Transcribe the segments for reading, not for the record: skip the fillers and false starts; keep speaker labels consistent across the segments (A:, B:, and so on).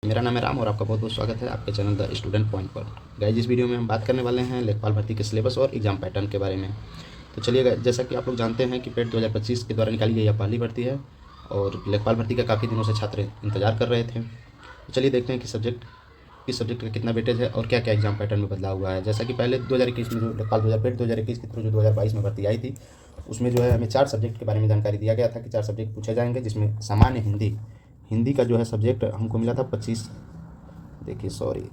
A: मेरा नाम है राम और आपका बहुत बहुत स्वागत है आपके चैनल द स्टूडेंट पॉइंट पर। गाइस, इस वीडियो में हम बात करने वाले हैं लेखपाल भर्ती के सिलेबस और एग्जाम पैटर्न के बारे में। तो चलिए गाइस, जैसा कि आप लोग जानते हैं कि पेट 2025 के द्वारा निकाली गई यह पहली भर्ती है और लेखपाल भर्ती का काफ़ी दिनों से छात्र इंतजार कर रहे थे। तो चलिए देखते हैं कि किस सब्जेक्ट का कितना वेटेज है और क्या क्या एग्जाम पैटर्न में बदलाव हुआ है। जैसा कि पहले 2021 में जो लेखपाल 2021 के थ्रू जो 2022 में भर्ती आई थी, उसमें जो है हमें 4 सब्जेक्ट के बारे में जानकारी दिया गया था कि 4 सब्जेक्ट पूछे जाएंगे, जिसमें सामान्य हिंदी का जो है सब्जेक्ट हमको मिला था 25। देखिए सॉरी,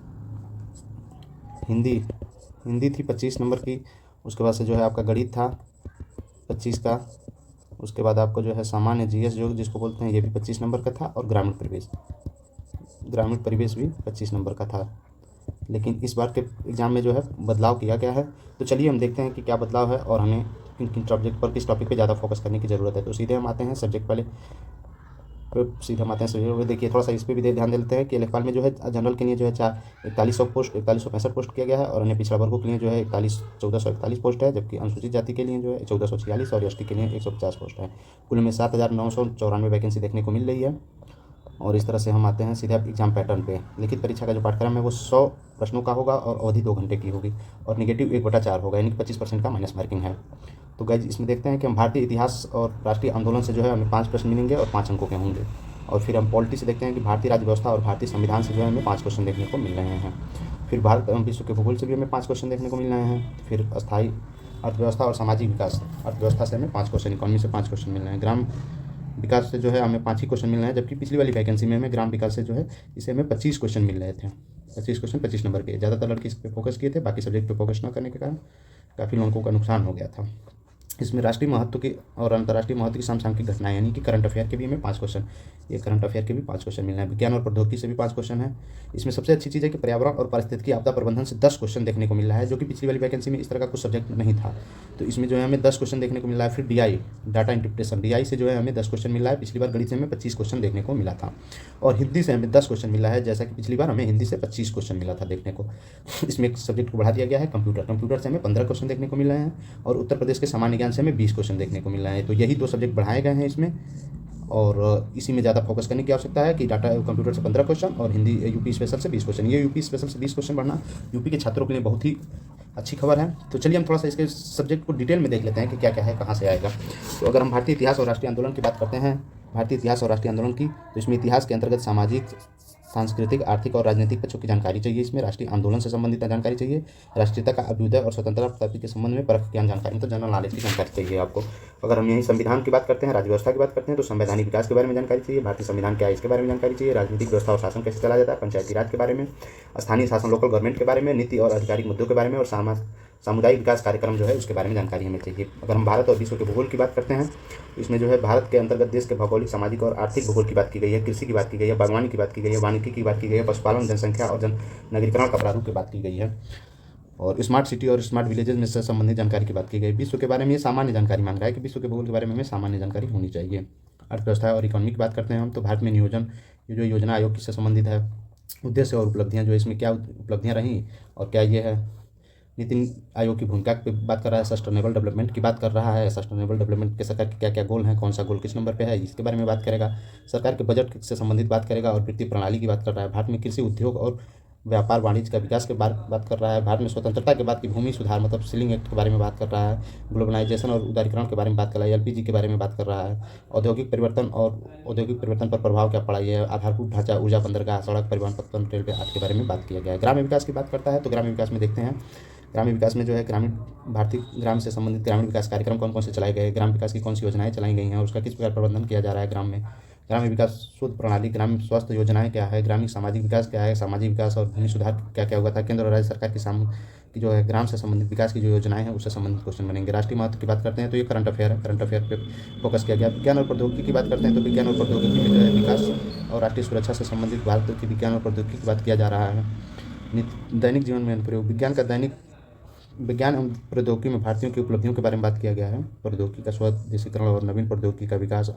A: हिंदी हिंदी थी 25 नंबर की। उसके बाद से जो है आपका गणित था 25 का। उसके बाद आपको जो है सामान्य जीएस जो जिसको बोलते हैं, ये भी 25 नंबर का था। और ग्रामीण परिवेश भी 25 नंबर का था। लेकिन इस बार के एग्ज़ाम में जो है बदलाव किया गया है। तो चलिए हम देखते हैं कि क्या बदलाव है और हमें किन किन सब्जेक्ट पर, किस टॉपिक पे ज़्यादा फोकस करने की ज़रूरत है। तो सीधे हम आते हैं सब्जेक्ट वाले सीधा आते हैं सब्जेक्ट। देखिए थोड़ा सा इस पर भी ध्यान दे लेते हैं कि लेखपाल में जो है जनरल के लिए जो है 4165 पोस्ट किया गया है और अन्य पिछड़ा वर्गों के लिए जो है 1441 पोस्ट है, जबकि अनुसूचित जाति के लिए जो है 1446 और एसटी के लिए 150 पोस्ट है। कुल में 7994 वैकेंसी देखने को मिल रही है। और इस तरह से हम आते हैं सीधे एग्जाम पैटर्न पे। लिखित परीक्षा का जो पाठ्यक्रम है वो 100 प्रश्नों का होगा और अवधि 2 घंटे की होगी और निगेटिव 1/4 होगा, यानी कि 25% का माइनस मार्किंग है। तो गाइज इसमें देखते हैं कि हम भारतीय इतिहास और राष्ट्रीय आंदोलन से जो है हमें 5 प्रश्न मिलेंगे और 5 अंकों के होंगे। और फिर हम पॉलिटी से देखते हैं कि भारतीय राज्य व्यवस्था और भारतीय संविधान से जो है हमें 5 क्वेश्चन देखने को मिल रहे हैं। फिर भारत विश्व के भूगोल से भी हमें 5 क्वेश्चन देखने को मिल रहे हैं। फिर अस्थायी अर्थव्यवस्था और सामाजिक विकास, अर्थव्यवस्था से हमें 5 क्वेश्चन, इकोनॉमी से 5 क्वेश्चन मिल रहे हैं। ग्राम विकास से जो है हमें 5 ही क्वेश्चन मिल रहे हैं, जबकि पिछली वाली वैकेंसी में हमें ग्राम विकास से जो है इसे हमें 25 क्वेश्चन मिल रहे थे। 25 क्वेश्चन 25 नंबर के। ज़्यादातर लड़के इस पर फोकस किए थे, बाकी सब्जेक्ट पे फोकस न करने के कारण काफ़ी लोगों का नुकसान हो गया था। इसमें राष्ट्रीय महत्व की और अंतर्राष्ट्रीय महत्व की समसामयिक घटनाएं, यानी कि करंट अफेयर के भी हमें 5 क्वेश्चन, ये करंट अफेयर के भी 5 क्वेश्चन मिल रहे हैं। विज्ञान और प्रौद्योगिकी से भी 5 क्वेश्चन है। इसमें सबसे अच्छी चीज़ है कि पर्यावरण और पारिस्थितिकी आपदा प्रबंधन से 10 क्वेश्चन देखने को मिल रहा है, जो कि पिछली वाली वैकेंसी में इस तरह का कुछ सब्जेक्ट नहीं था। तो इसमें जो है हमें 10 क्वेश्चन देखने को मिल रहा है। फिर डीआई, डाटा इंटरप्रिटेशन, डीआई से जो है हमें 10 क्वेश्चन मिल रहा है। पिछली बार गणित से हमें 25 क्वेश्चन देखने को मिला था। और हिंदी से हमें 10 क्वेश्चन मिला है, जैसा कि पिछली बार हमें हिंदी से 25 क्वेश्चन मिला था देखने को। इसमें एक सब्जेक्ट को बढ़ा दिया गया है, कंप्यूटर से हमें 15 क्वेश्चन देखने को मिल रहे हैं। और उत्तर प्रदेश के सामान्य ज्ञान से हमें 20 क्वेश्चन देखने को मिल रहे हैं। तो यही 2 सब्जेक्ट बढ़ाए गए हैं इसमें, और इसी में ज़्यादा फोकस करने की आवश्यकता है कि डाटा कंप्यूटर से 15 क्वेश्चन और हिंदी यूपी स्पेशल से 20 क्वेश्चन। ये यूपी स्पेशल से 20 क्वेश्चन बढ़ना यूपी के छात्रों के लिए बहुत ही अच्छी खबर है। तो चलिए हम थोड़ा सा इसके सब्जेक्ट को डिटेल में देख लेते हैं कि क्या क्या है, कहाँ से आएगा। तो अगर हम भारतीय इतिहास और राष्ट्रीय आंदोलन की बात करते हैं, भारतीय इतिहास और राष्ट्रीय आंदोलन की, तो इसमें इतिहास के अंतर्गत सामाजिक, सांस्कृतिक, आर्थिक और राजनीतिक पक्षों की जानकारी चाहिए। इसमें राष्ट्रीय आंदोलन से संबंधित जानकारी चाहिए। राष्ट्रीयता का अभ्युदय और स्वतंत्रता प्राप्ति के संबंध में परख ज्ञान जानकारी, मतलब जनरल नॉलेज की जानकारी चाहिए आपको। अगर हम यही संविधान की बात करते हैं, राज्य व्यवस्था की बात करते हैं, तो संवैधानिक विकास के बारे में जानकारी चाहिए। भारतीय संविधान क्या है इसके बारे में जानकारी चाहिए। राजनीतिक व्यवस्था और शासन कैसे चला जाता है, पंचायती राज के बारे में, स्थानीय शासन लोकल गवर्नमेंट के बारे में, नीति और आधिकारिक मुद्दों के बारे में, और सामुदायिक विकास कार्यक्रम जो है उसके बारे में जानकारी हमें चाहिए। अगर हम भारत और विश्व के भूगोल की बात करते हैं, इसमें जो है भारत के अंतर्गत देश के भौगोलिक, सामाजिक और आर्थिक भूगोल की बात की गई है, कृषि की बात की गई है, बागवानी की बात की गई है, वानिकी की बात की गई है, पशुपालन, जनसंख्या और नगरीकरण का प्रारूप की बात की गई है, और स्मार्ट सिटी और स्मार्ट विलेजेस में से संबंधित जानकारी की बात की गई। विश्व के बारे में ये सामान्य जानकारी मांग रहा है कि विश्व के भूगोल के बारे में हमें सामान्य जानकारी होनी चाहिए। अर्थव्यवस्था और इकोनॉमी की बात करते हैं हम, तो भारत में नियोजन, ये जो योजना आयोग किससे संबंधित है, उद्देश्य और उपलब्धियां, जो इसमें क्या उपलब्धियां रहीं और क्या ये है। नीति आयोग की भूमिका पे बात कर रहा है। सस्टेनेबल डेवलपमेंट की बात कर रहा है। सस्टेनेबल डेवलपमेंट के सरकार के क्या क्या गोल हैं, कौन सा गोल किस नंबर पे है, इसके बारे में बात करेगा। सरकार के बजट से संबंधित बात करेगा और वित्तीय प्रणाली की बात कर रहा है। भारत में कृषि उद्योग और व्यापार वाणिज्य का विकास के बारे बात कर रहा है। भारत में स्वतंत्रता के बाद की भूमि सुधार, मतलब सीलिंग एक्ट के बारे में बात कर रहा है। ग्लोबलाइजेशन और उदारीकरण के बारे में बात कर रहा है। एलपीजी के बारे में बात कर रहा है। औद्योगिक परिवर्तन पर प्रभाव क्या पड़ा, ये आधारभूत ढांचा, ऊर्जा, बंदरगाह, सड़क परिवहन, पथ, रेलवे आदि के बारे में बात किया गया है। ग्राम्य विकास की बात करता है, तो ग्राम्य विकास में देखते हैं, ग्रामीण विकास में जो है भारतीय ग्राम से संबंधित ग्रामीण विकास कार्यक्रम कौन कौन से चलाए गए, ग्राम विकास की कौन सी योजनाएं चलाई गई हैं, उसका किस प्रकार प्रबंधन किया जा रहा है ग्राम में। ग्रामीण विकास शोध प्रणाली, ग्रामीण स्वास्थ्य योजनाएं क्या है, ग्रामीण सामाजिक विकास क्या है, सामाजिक विकास और भूमि सुधार क्या क्या हुआ था। केंद्र और राज्य सरकार की जो है ग्राम से संबंधित विकास की जो योजनाएं हैं उससे संबंधित क्वेश्चन बनेंगे। राष्ट्रीय महत्व की बात करते हैं, तो ये करंट अफेयर है, करंट अफेयर पे फोकस किया गया। विज्ञान और प्रौद्योगिकी की बात करते हैं, तो विज्ञान और प्रौद्योगिकी में जो है विकास और राष्ट्रीय सुरक्षा से संबंधित भारत की विज्ञान और प्रौद्योगिकी की बात किया जा रहा है। दैनिक जीवन में अनुप्रयोग, विज्ञान एवं प्रौद्योगिकी में भारतीयों की उपलब्धियों के बारे में बात किया गया है। प्रौद्योगिकी का स्वदेशीकरण और नवीन प्रौद्योगिकी का विकास,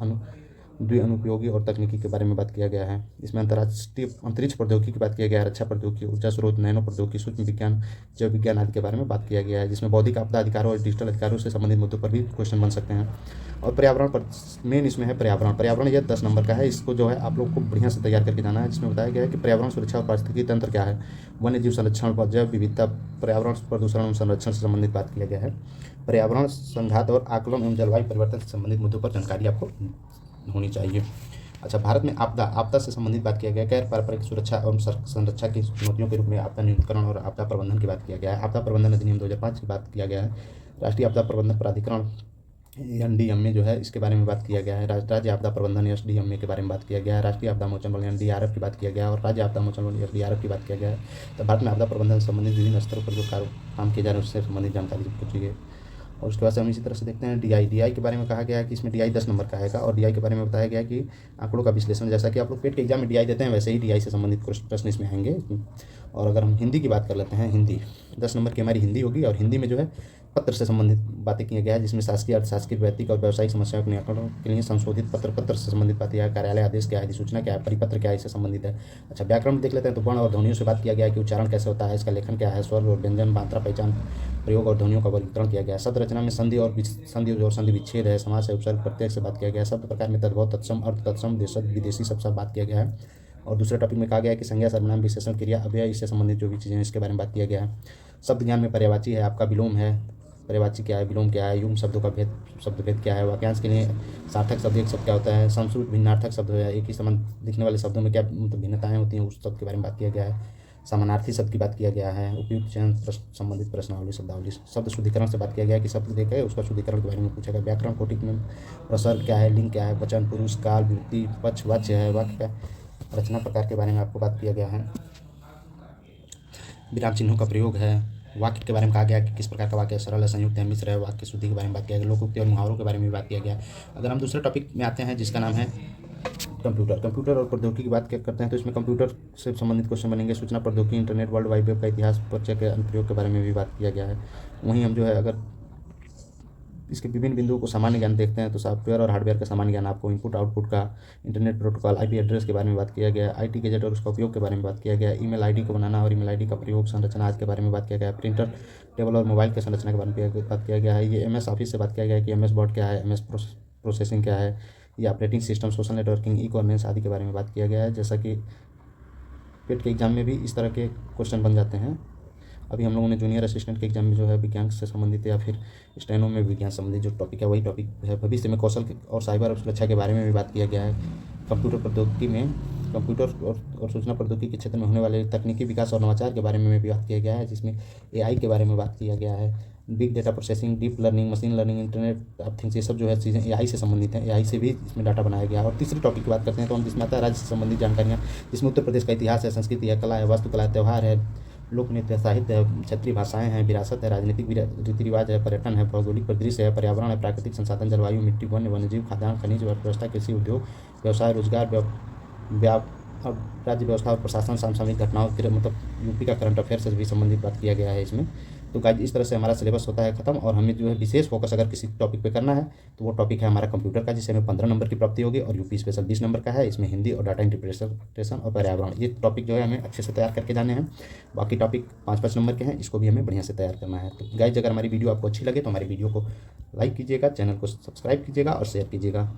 A: द्विअनुपयोगी और तकनीकी के बारे में बात किया गया है। इसमें अंतरिक्ष प्रौद्योगिकी की बात किया गया है, रक्षा प्रौद्योगिकी, ऊर्जा स्रोत, नैनो प्रौद्योगिकी, सूक्ष्म विज्ञान, जैव विज्ञान आदि के बारे में बात किया गया है। जिसमें बौद्धिक आपदा अधिकारों और डिजिटल अधिकारों से संबंधित मुद्दों पर भी क्वेश्चन बन सकते हैं। और पर्यावरण पर मेन इसमें है पर्यावरण यह 10 नंबर का है। इसको जो है आप लोग को बढ़िया से तैयार करके जाना है, जिसमें बताया गया है कि पर्यावरण सुरक्षा और पारिस्थितिकी तंत्र क्या है, वन्य जीव संरक्षण, जैव विविधता, पर्यावरण प्रदूषण एवं संरक्षण से संबंधित बात किया गया है। पर्यावरण संघात और आकलन एवं जलवायु परिवर्तन से संबंधित मुद्दों पर जानकारी आपको होनी चाहिए। अच्छा, भारत में आपदा से संबंधित बात किया गया। गैर पारंपरिक सुरक्षा एवं संरक्षा की चुनौतियों के रूप में आपदा न्यूनीकरण और आपदा प्रबंधन की बात किया गया है। आपदा प्रबंधन अधिनियम 2005 की बात किया गया है। राष्ट्रीय आपदा प्रबंधन प्राधिकरण NDMA जो है, इसके बारे में बात किया गया है। राज्य आपदा प्रबंधन SDMA के बारे में बात किया गया है। राष्ट्रीय आपदा मोचन बल NDRF की बात किया गया है और राज्य आपदा मोचन बल SDRF की बात किया गया है। तो भारत में आपदा प्रबंधन से संबंधित विभिन्न स्तरों पर जो काम किए जा रहे हैं उससे संबंधित जानकारी पूछी गई। और उसके बाद से हम इसी तरह से देखते हैं DI के बारे में कहा गया है कि इसमें DI 10 नंबर का आएगा। और DI के बारे में बताया गया है कि आंकड़ों का विश्लेषण, जैसा कि आप लोग पेट के एग्जाम में DI देते हैं वैसे ही DI से संबंधित प्रश्न इसमें आएंगे। और अगर हम हिंदी की बात कर लेते हैं, हिंदी 10 नंबर की हमारी हिंदी होगी। और हिंदी में जो है पत्र से संबंधित बातें किया गया है, जिसमें शासकीय, अर्थशासकीय, व्यक्तिगत और व्यावसायिक समस्याओं के निराकरण के लिए संशोधित पत्र से संबंधित बात किया है। कार्यालय आदेश क्या है, अधिसूचना क्या है, परिपत्र क्या है, इससे संबंधित है। अच्छा, व्याकरण में देख लेते हैं तो वर्ण और ध्वनियों से बात किया गया है कि उच्चारण कैसे होता है, इसका लेखन क्या है, स्वर और व्यंजन, मात्रा, पहचान, प्रयोग और ध्वनियों का वर्गीकरण किया गया है। शब्द रचना में संधि और संधि विच्छेद है, समास है, उपसर्ग प्रत्यय से बात किया गया है। शब्द प्रकार में तद्भव, तत्सम, अर्थ तत्सम, देशज, विदेशी सब बात किया गया है। और दूसरे टॉपिक में कहा गया है कि संज्ञा, सर्वनाम, विशेषण, क्रिया, अव्यय, इससे संबंधित जो भी चीज़ें हैं इसके बारे में बात किया गया है। शब्द ज्ञान में पर्यायवाची है, आपका विलोम है, पर्यायवाची क्या है, विलोम क्या है, युग्म शब्दों का शब्द भेद क्या है, वाक्यांश के लिए सार्थक शब्द एक शब्द क्या होता है, संस्कृत भिन्नार्थक शब्द है, एक ही समान दिखने वाले शब्दों में क्या मतलब भिन्नताएं होती हैं, उस शब्द के बारे में बात किया गया है। समानार्थी शब्द की बात किया गया है। उपयुक्त चयन संबंधित प्रश्नावली, शब्दावली, शब्द शुद्धिकरण से बात किया गया है कि शब्द देकर उसका शुद्धिकरण के बारे में पूछा गया। व्याकरण कोटिक में प्रसर्ग क्या है, लिंग क्या है, वचन, पुरुष, काल, विभक्ति, पक्ष, वाच्य है, वाक्य का रचना प्रकार के बारे में आपको बात किया गया है। विराम चिन्हों का प्रयोग है। वाक्य के बारे में कहा गया कि किस प्रकार का वाक्य सरल है, संयुक्त है, मिश्र है। वाक्य शुद्धि के बारे में बात किया गया। लोकोक्ति और मुहावरों के बारे में भी बात किया गया। अगर हम दूसरे टॉपिक में आते हैं जिसका नाम है कंप्यूटर और प्रौद्योगिकी की बात करते हैं तो इसमें कंप्यूटर से संबंधित क्वेश्चन बनेंगे। सूचना प्रौद्योगिकी, इंटरनेट, वर्ल्ड वाइड वेब का इतिहास, परिचय के अनुप्रयोग के बारे में भी बात किया गया है। वहीं हम जो है अगर इसके विभिन्न बिंदुओं को सामान्य ज्ञान देखते हैं तो सॉफ्टवेयर और हार्डवेयर का सामान्य ज्ञान आपको, इनपुट आउटपुट का, इंटरनेट प्रोटोकॉल, IP एड्रेस के बारे में बात किया गया, IT गैजेट और उसका उपयोग के बारे में बात किया गया, ईमेल ID को बनाना और ईमेल ID का प्रयोग, संरचना आदि के बारे में बात किया गया, प्रिंटर टेबल और मोबाइल के संरचना के बारे में बात किया गया है। ये MS ऑफिस से बात किया गया है कि MS वर्ड क्या है, MS प्रोसेसिंग क्या है, ये operating system, social networking, e-governance आदि के बारे में बात किया गया है। जैसा कि पेट के एग्जाम में भी इस तरह के क्वेश्चन बन जाते हैं। अभी हम लोगों ने जूनियर असिस्टेंट के एग्जाम में जो है विज्ञान से संबंधित या फिर स्टेनो में विज्ञान संबंधित जो टॉपिक है वही टॉपिक है। भविष्य में कौशल और साइबर सुरक्षा के बारे में भी बात किया गया है। कंप्यूटर प्रौद्योगिकी में कंप्यूटर और सूचना प्रौद्योगिकी के क्षेत्र में होने वाले तकनीकी विकास और नवाचार के बारे में भी बात किया गया है, जिसमें AI के बारे में बात किया गया है। Big data processing, deep learning, machine learning, internet of things, ये सब जो है चीज़ें AI से संबंधित हैं। AI से भी इसमें डाटा बनाया गया है। और तीसरी टॉपिक की बात करते हैं तो हम जिसमें आता है राज्य से संबंधित जानकारियाँ, जिसमें उत्तर प्रदेश का इतिहास है, संस्कृति है, कला है, वास्तुकला है, त्यौहार है, लोक नृत्य, साहित्य है, क्षेत्रीय भाषाएं हैं, विरासत है, राजनीतिक रीति रिवाज है, पर्यटन है, भौगोलिक परिदृश्य है, पर्यावरण है, प्राकृतिक संसाधन, जलवायु, मिट्टी, वन्यजीव, खाद्यान्न, खनिज, अर्थव्यवस्था, कृषि, उद्योग, व्यवसाय, रोजगार, अब राज्य व्यवस्था और प्रशासन, समसामयिक घटनाओं के मतलब UP का करंट अफेयर से भी संबंधित बात किया गया है इसमें। तो गाइस इस तरह से हमारा सिलेबस होता है खत्म। और हमें जो है विशेष फोकस अगर किसी टॉपिक पे करना है तो वो टॉपिक है हमारा कंप्यूटर का, जिससे हमें 15 नंबर की प्राप्ति होगी। और UP स्पेशल 20 नंबर का है। इसमें हिंदी और डाटा इंटरप्रिटेशन और पर्यावरण, ये टॉपिक जो है हमें अच्छे से तैयार करके जाने हैं। बाकी टॉपिक 5-5 नंबर के हैं, इसको भी हमें बढ़िया से तैयार करना है। तो गाइस अगर हमारी वीडियो आपको अच्छी लगे तो हमारी वीडियो को लाइक कीजिएगा, चैनल को सब्सक्राइब कीजिएगा और शेयर कीजिएगा।